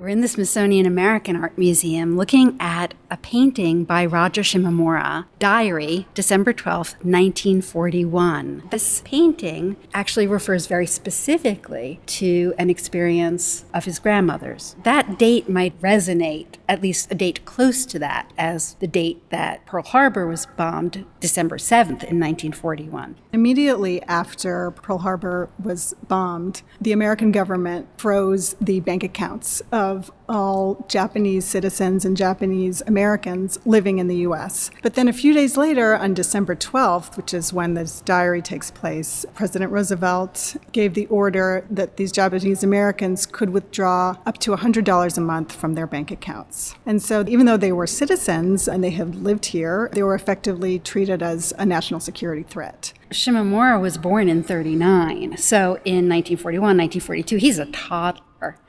We're in the Smithsonian American Art Museum looking at a painting by Roger Shimomura, Diary, December 12th, 1941. This painting actually refers very specifically to an experience of his grandmother's. That date might resonate, at least a date close to that, as the date that Pearl Harbor was bombed, December 7th in 1941. Immediately after Pearl Harbor was bombed, the American government froze the bank accounts of all Japanese citizens and Japanese Americans living in the U.S. But then a few days later, on December 12th, which is when this diary takes place, President Roosevelt gave the order that these Japanese Americans could withdraw up to $100 a month from their bank accounts. And so even though they were citizens and they had lived here, they were effectively treated as a national security threat. Shimomura was born in 1939, so in 1941, 1942, he's a toddler.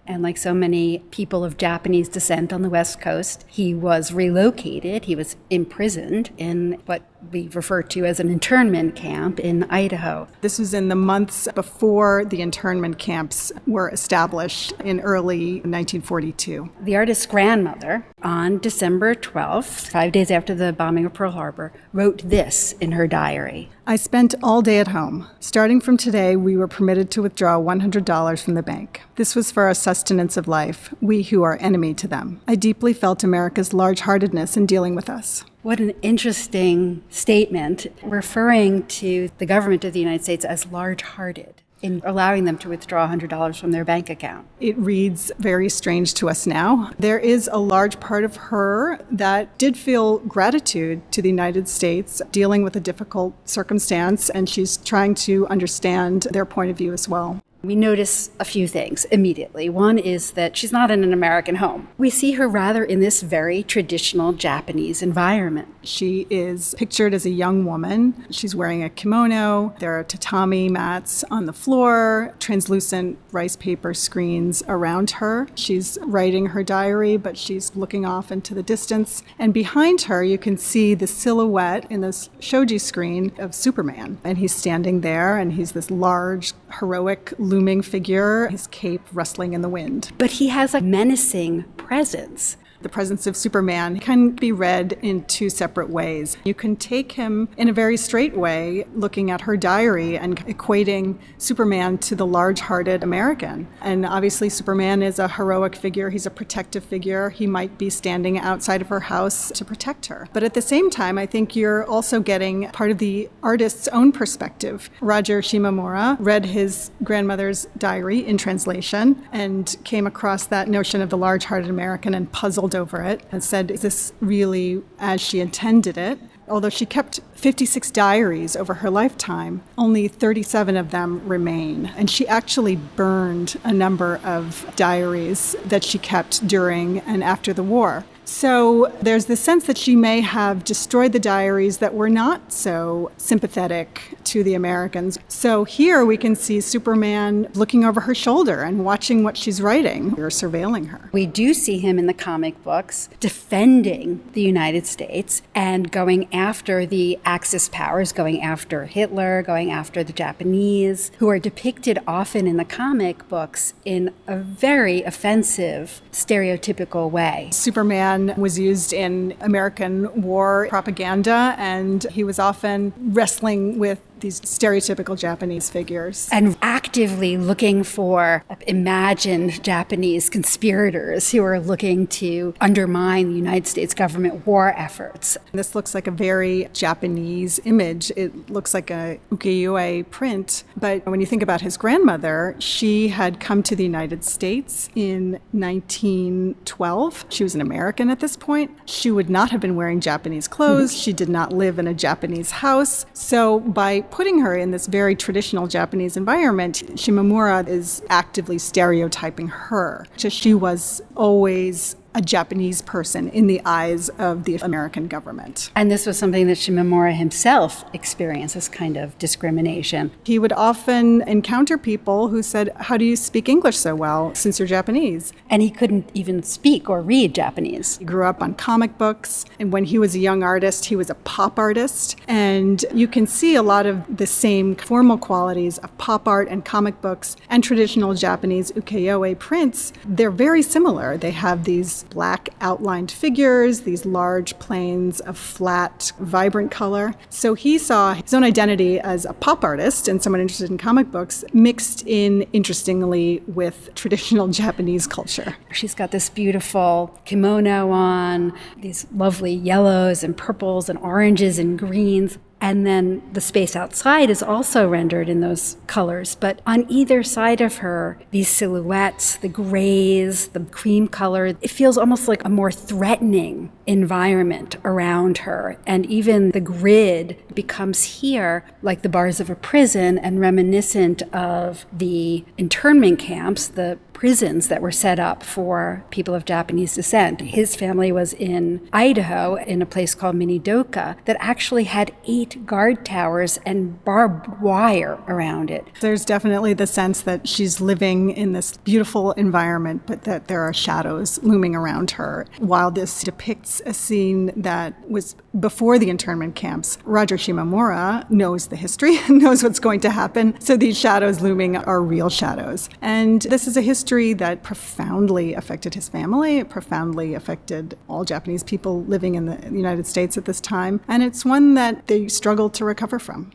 And like so many people of Japanese descent on the West Coast, he was relocated. He was imprisoned in what we refer to as an internment camp in Idaho. This was in the months before the internment camps were established in early 1942. The artist's grandmother, on December 12th, 5 days after the bombing of Pearl Harbor, wrote this in her diary. I spent all day at home. Starting from today, we were permitted to withdraw $100 from the bank. This was for our sustenance of life, we who are enemy to them. I deeply felt America's large-heartedness in dealing with us. What an interesting statement, referring to the government of the United States as large-hearted in allowing them to withdraw $100 from their bank account. It reads very strange to us now. There is a large part of her that did feel gratitude to the United States dealing with a difficult circumstance, and she's trying to understand their point of view as well. We notice a few things immediately. One is that she's not in an American home. We see her rather in this very traditional Japanese environment. She is pictured as a young woman. She's wearing a kimono. There are tatami mats on the floor, translucent rice paper screens around her. She's writing her diary, but she's looking off into the distance. And behind her, you can see the silhouette in this shoji screen of Superman. And he's standing there, and he's this large, heroic, looming figure, his cape rustling in the wind. But he has a menacing presence. The presence of Superman can be read in two separate ways. You can take him in a very straight way, looking at her diary and equating Superman to the large-hearted American. And obviously Superman is a heroic figure. He's a protective figure. He might be standing outside of her house to protect her. But at the same time, I think you're also getting part of the artist's own perspective. Roger Shimomura read his grandmother's diary in translation and came across that notion of the large-hearted American and puzzled over it and said, is this really as she intended it? Although she kept 56 diaries over her lifetime, only 37 of them remain. And she actually burned a number of diaries that she kept during and after the war. So there's the sense that she may have destroyed the diaries that were not so sympathetic to the Americans. So here we can see Superman looking over her shoulder and watching what she's writing or surveilling her. We do see him in the comic books defending the United States and going after the Axis powers, going after Hitler, going after the Japanese, who are depicted often in the comic books in a very offensive, stereotypical way. Superman was used in American war propaganda, and he was often wrestling with these stereotypical Japanese figures. And actively looking for imagined Japanese conspirators who are looking to undermine the United States government war efforts. This looks like a very Japanese image. It looks like a ukiyo-e print. But when you think about his grandmother, she had come to the United States in 1912. She was an American at this point. She would not have been wearing Japanese clothes. She did not live in a Japanese house. So by putting her in this very traditional Japanese environment, Shimomura is actively stereotyping her. She was always a Japanese person in the eyes of the American government. And this was something that Shimomura himself experienced, this kind of discrimination. He would often encounter people who said, "How do you speak English so well since you're Japanese?" And he couldn't even speak or read Japanese. He grew up on comic books, and when he was a young artist, he was a pop artist. And you can see a lot of the same formal qualities of pop art and comic books and traditional Japanese ukiyo-e prints. They're very similar. They have these black outlined figures, these large planes of flat, vibrant color. So he saw his own identity as a pop artist and someone interested in comic books mixed in, interestingly, with traditional Japanese culture. She's got this beautiful kimono on, these lovely yellows and purples and oranges and greens. And then the space outside is also rendered in those colors. But on either side of her, these silhouettes, the grays, the cream color, it feels almost like a more threatening environment around her. And even the grid becomes here like the bars of a prison and reminiscent of the internment camps, the prisons that were set up for people of Japanese descent. His family was in Idaho in a place called Minidoka that actually had 8 guard towers and barbed wire around it. There's definitely the sense that she's living in this beautiful environment, but that there are shadows looming around her. While this depicts a scene that was before the internment camps, Roger Shimomura knows the history, knows what's going to happen. So these shadows looming are real shadows. And this is a history that profoundly affected his family. It profoundly affected all Japanese people living in the United States at this time. And it's one that they struggled to recover from.